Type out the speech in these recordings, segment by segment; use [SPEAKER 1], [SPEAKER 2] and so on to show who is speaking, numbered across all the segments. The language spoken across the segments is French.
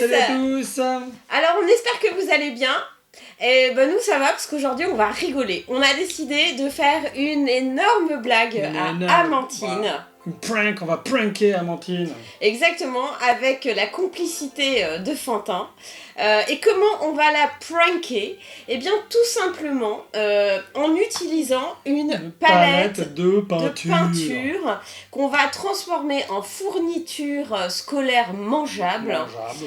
[SPEAKER 1] Salut à tous.
[SPEAKER 2] Alors on espère que vous allez bien. Et ben nous ça va parce qu'aujourd'hui on va rigoler. On a décidé de faire une énorme blague à Amantine.
[SPEAKER 1] Voilà. Une prank, on va pranker Amantine.
[SPEAKER 2] Exactement, avec la complicité de Fantin. Et comment on va la pranker? Eh bien tout simplement en utilisant une palette
[SPEAKER 1] de peinture
[SPEAKER 2] qu'on va transformer en fourniture scolaire mangeable.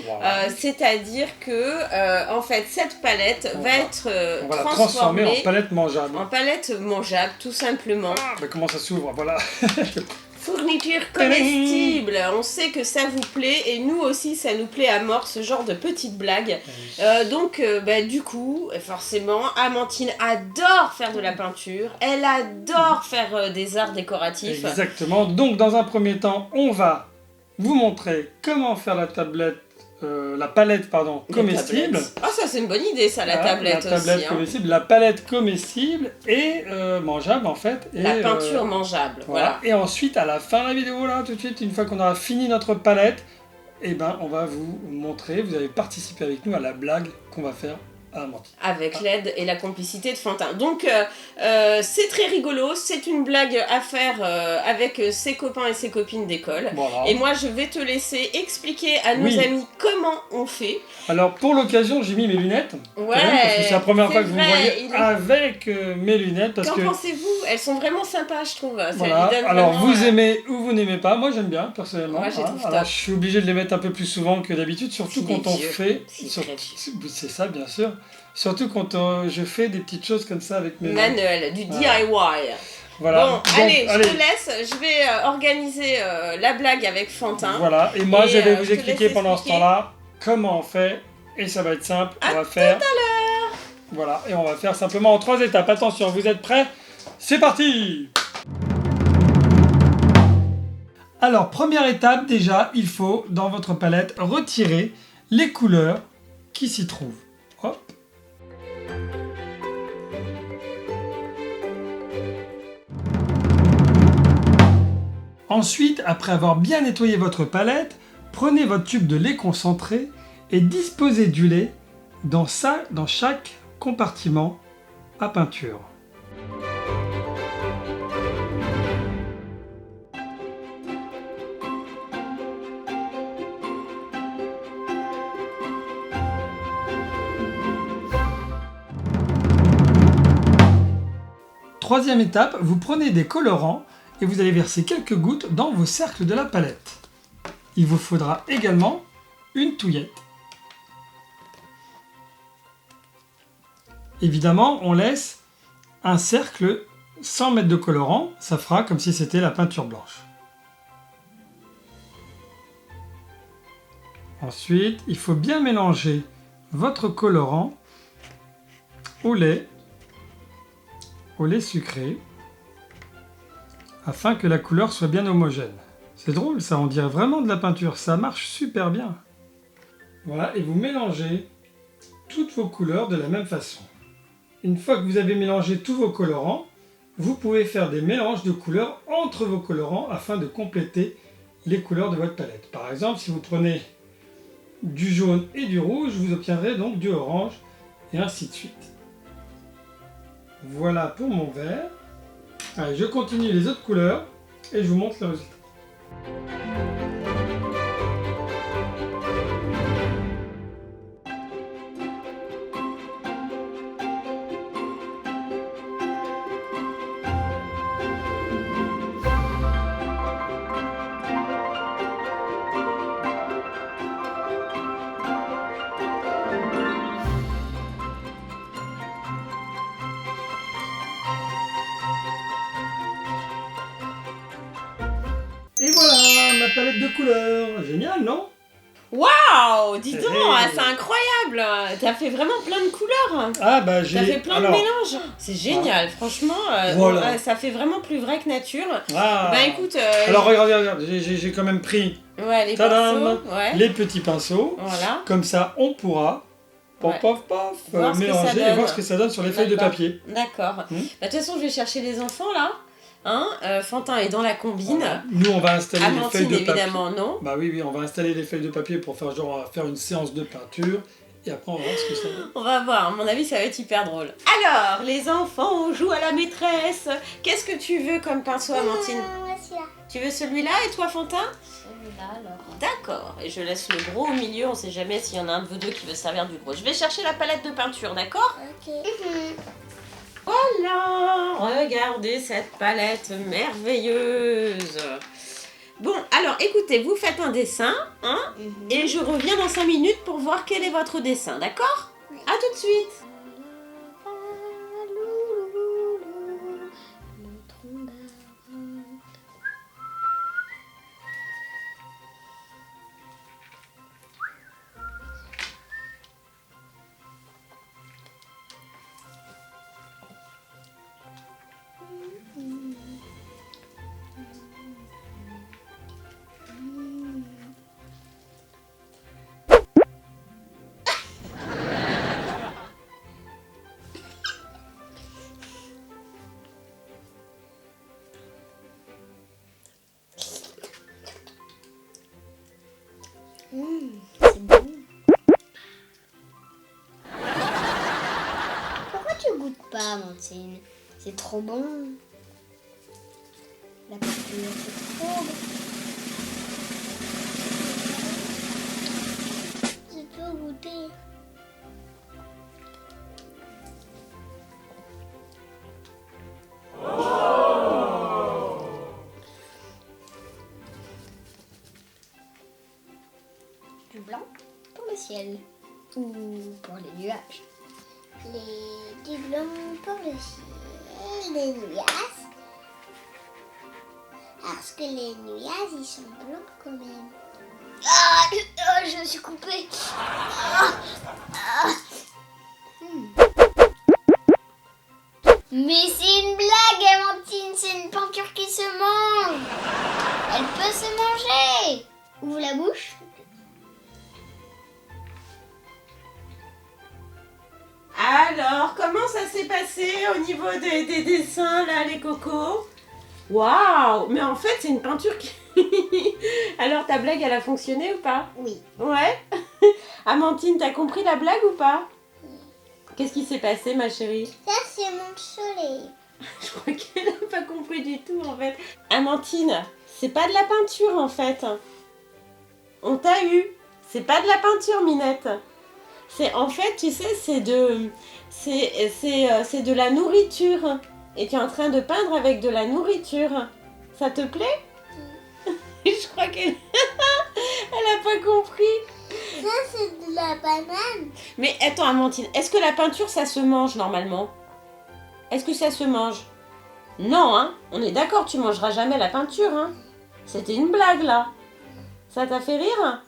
[SPEAKER 1] Voilà.
[SPEAKER 2] C'est-à-dire que en fait cette palette va être
[SPEAKER 1] on va la
[SPEAKER 2] transformée
[SPEAKER 1] transformer en palette mangeable.
[SPEAKER 2] En palette mangeable tout simplement.
[SPEAKER 1] Ah, bah comment ça s'ouvre, voilà.
[SPEAKER 2] Fourniture comestible, on sait que ça vous plaît et nous aussi ça nous plaît à mort ce genre de petites blagues. Donc du coup, forcément, Amantine adore faire de la peinture, elle adore faire des arts décoratifs.
[SPEAKER 1] Exactement, donc dans un premier temps, on va vous montrer comment faire la palette comestible.
[SPEAKER 2] Ah ça c'est une bonne idée ça, la tablette aussi.
[SPEAKER 1] La tablette comestible, la palette comestible et mangeable en fait. Et,
[SPEAKER 2] la peinture mangeable, voilà.
[SPEAKER 1] Et ensuite à la fin de la vidéo là, tout de suite, une fois qu'on aura fini notre palette, et ben on va vous montrer, vous allez participer avec nous à la blague qu'on va faire à Amantine.
[SPEAKER 2] Avec l'aide et la complicité de Fantin. Donc c'est très rigolo, c'est une blague à faire avec ses copains et ses copines d'école.
[SPEAKER 1] Voilà.
[SPEAKER 2] Et moi je vais te laisser expliquer à nos amis comment on fait.
[SPEAKER 1] Alors pour l'occasion j'ai mis mes lunettes.
[SPEAKER 2] Ouais.
[SPEAKER 1] Parce que c'est la première fois que vous me voyez avec mes lunettes.
[SPEAKER 2] Qu'en pensez-vous? Elles sont vraiment sympas je trouve.
[SPEAKER 1] Voilà. Alors vous aimez ou vous n'aimez pas, moi j'aime bien personnellement.
[SPEAKER 2] Moi, trouve
[SPEAKER 1] alors je suis obligé de les mettre un peu plus souvent que d'habitude, surtout quand on fait. C'est ça bien sûr. Surtout quand je fais des petites choses comme ça avec mes
[SPEAKER 2] manuel, du DIY.
[SPEAKER 1] Voilà.
[SPEAKER 2] Bon, allez, je te laisse, je vais organiser la blague avec Fantin.
[SPEAKER 1] Voilà, et moi je vais vous expliquer pendant ce temps-là comment on fait, et ça va être simple. On va faire.
[SPEAKER 2] Tout à l'heure.
[SPEAKER 1] Voilà, et on va faire simplement en 3 étapes. Attention, vous êtes prêts? C'est parti! Alors, première étape, déjà, il faut, dans votre palette, retirer les couleurs qui s'y trouvent. Hop. Ensuite, après avoir bien nettoyé votre palette, prenez votre tube de lait concentré et disposez du lait dans chaque compartiment à peinture. Troisième étape, vous prenez des colorants et vous allez verser quelques gouttes dans vos cercles de la palette. Il vous faudra également une touillette. Évidemment, on laisse un cercle sans mettre de colorant, ça fera comme si c'était la peinture blanche. Ensuite, il faut bien mélanger votre colorant au lait sucré, afin que la couleur soit bien homogène. C'est drôle ça, on dirait vraiment de la peinture, ça marche super bien. Voilà, et vous mélangez toutes vos couleurs de la même façon. Une fois que vous avez mélangé tous vos colorants, vous pouvez faire des mélanges de couleurs entre vos colorants afin de compléter les couleurs de votre palette. Par exemple, si vous prenez du jaune et du rouge, vous obtiendrez donc du orange et ainsi de suite. Voilà pour mon vert. Allez, je continue les autres couleurs et je vous montre le résultat. Et voilà, ma palette de couleurs. Génial, non?
[SPEAKER 2] Waouh, dis donc, c'est incroyable. T'as fait vraiment plein de couleurs.
[SPEAKER 1] Ah bah j'ai...
[SPEAKER 2] T'as fait plein de mélanges. C'est génial, franchement.
[SPEAKER 1] Voilà.
[SPEAKER 2] Ça fait vraiment plus vrai que nature.
[SPEAKER 1] Ah.
[SPEAKER 2] Bah écoute...
[SPEAKER 1] Alors regarde, j'ai quand même pris
[SPEAKER 2] les pinceaux,
[SPEAKER 1] les petits pinceaux.
[SPEAKER 2] Voilà.
[SPEAKER 1] Comme ça, on pourra mélanger et voir ce que ça donne sur les feuilles de papier.
[SPEAKER 2] D'accord. De toute façon, je vais chercher les enfants là. Hein, Fantin est dans la combine.
[SPEAKER 1] Voilà. Nous, on va installer les
[SPEAKER 2] Amandine,
[SPEAKER 1] feuilles de papier.
[SPEAKER 2] évidemment, non.
[SPEAKER 1] Bah oui, on va installer les feuilles de papier pour faire genre, on va faire une séance de peinture. Et après, on va voir ce que ça donne.
[SPEAKER 2] On va voir, à mon avis, ça va être hyper drôle. Alors, les enfants, on joue à la maîtresse. Qu'est-ce que tu veux comme pinceau, Amandine?
[SPEAKER 3] Moi, celui-là.
[SPEAKER 2] Tu veux celui-là et toi, Fantin?
[SPEAKER 3] Celui-là, alors.
[SPEAKER 2] D'accord, et je laisse le gros au milieu, on sait jamais s'il y en a un de vous deux qui veut servir du gros. Je vais chercher la palette de peinture, d'accord?
[SPEAKER 3] Ok.
[SPEAKER 2] Voilà, regardez cette palette merveilleuse. Bon, alors écoutez, vous faites un dessin, hein, et je reviens dans 5 minutes pour voir quel est votre dessin, d'accord?
[SPEAKER 3] Oui.
[SPEAKER 2] À tout de suite.
[SPEAKER 3] C'est bon. Pourquoi tu goûtes pas, Amandine? C'est trop bon. La peinture, c'est trop bon. Je peux goûter. Du blanc pour le ciel ou pour les nuages. Du blanc pour le ciel, les nuages. Parce que les nuages, ils sont blancs quand même. Ah, je me suis coupée. Mais c'est une blague, Amandine, c'est une peinture qui se mange. Elle peut se manger. Ouvre la bouche.
[SPEAKER 2] Alors, comment ça s'est passé au niveau des dessins, là, les cocos? Waouh! Mais en fait, c'est une peinture qui... Alors, ta blague, elle a fonctionné ou pas?
[SPEAKER 3] Oui.
[SPEAKER 2] Ouais? Amandine, t'as compris la blague ou pas? Qu'est-ce qui s'est passé, ma chérie?
[SPEAKER 3] Ça, c'est mon soleil.
[SPEAKER 2] Je crois qu'elle n'a pas compris du tout, en fait. Amandine, c'est pas de la peinture, en fait. On t'a eu. C'est pas de la peinture, Minette. C'est, en fait, tu sais, c'est de la nourriture. Et tu es en train de peindre avec de la nourriture. Ça te plaît? Je crois qu'elle elle a pas compris.
[SPEAKER 3] Ça, c'est de la banane.
[SPEAKER 2] Mais attends, Amandine, est-ce que la peinture, ça se mange normalement? Est-ce que ça se mange? Non, hein? On est d'accord, tu mangeras jamais la peinture, hein? C'était une blague, là. Ça t'a fait rire?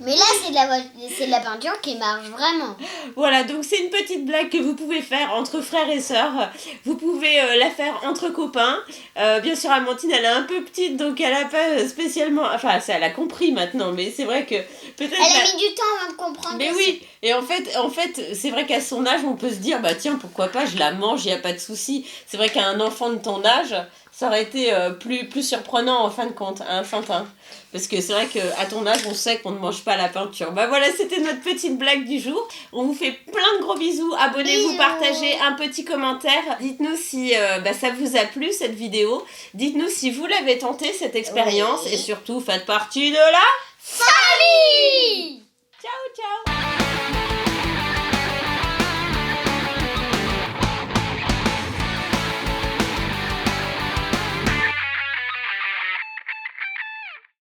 [SPEAKER 3] Mais là, c'est de la peinture qui marche vraiment.
[SPEAKER 2] Voilà, donc c'est une petite blague que vous pouvez faire entre frères et sœurs. Vous pouvez la faire entre copains. Bien sûr, Amandine, elle est un peu petite, donc elle a pas spécialement... Enfin, ça, elle a compris maintenant, mais c'est vrai que peut-être...
[SPEAKER 3] Elle a mis du temps avant de comprendre.
[SPEAKER 2] Mais oui, et en fait, c'est vrai qu'à son âge, on peut se dire, bah tiens, pourquoi pas, je la mange, il n'y a pas de souci. C'est vrai qu'à un enfant de ton âge, ça aurait été plus surprenant en fin de compte, hein, Fantin. Parce que c'est vrai qu'à ton âge, on sait qu'on ne mange pas la peinture. Bah voilà, c'était notre petite blague du jour. On vous fait plein de gros bisous. Abonnez-vous,
[SPEAKER 3] Bisous.
[SPEAKER 2] partagez, un petit commentaire. Dites-nous si ça vous a plu cette vidéo. Dites-nous si vous l'avez tenté cette expérience.
[SPEAKER 3] Oui.
[SPEAKER 2] Et surtout, faites partie de la
[SPEAKER 3] Famille!
[SPEAKER 2] Ciao, ciao.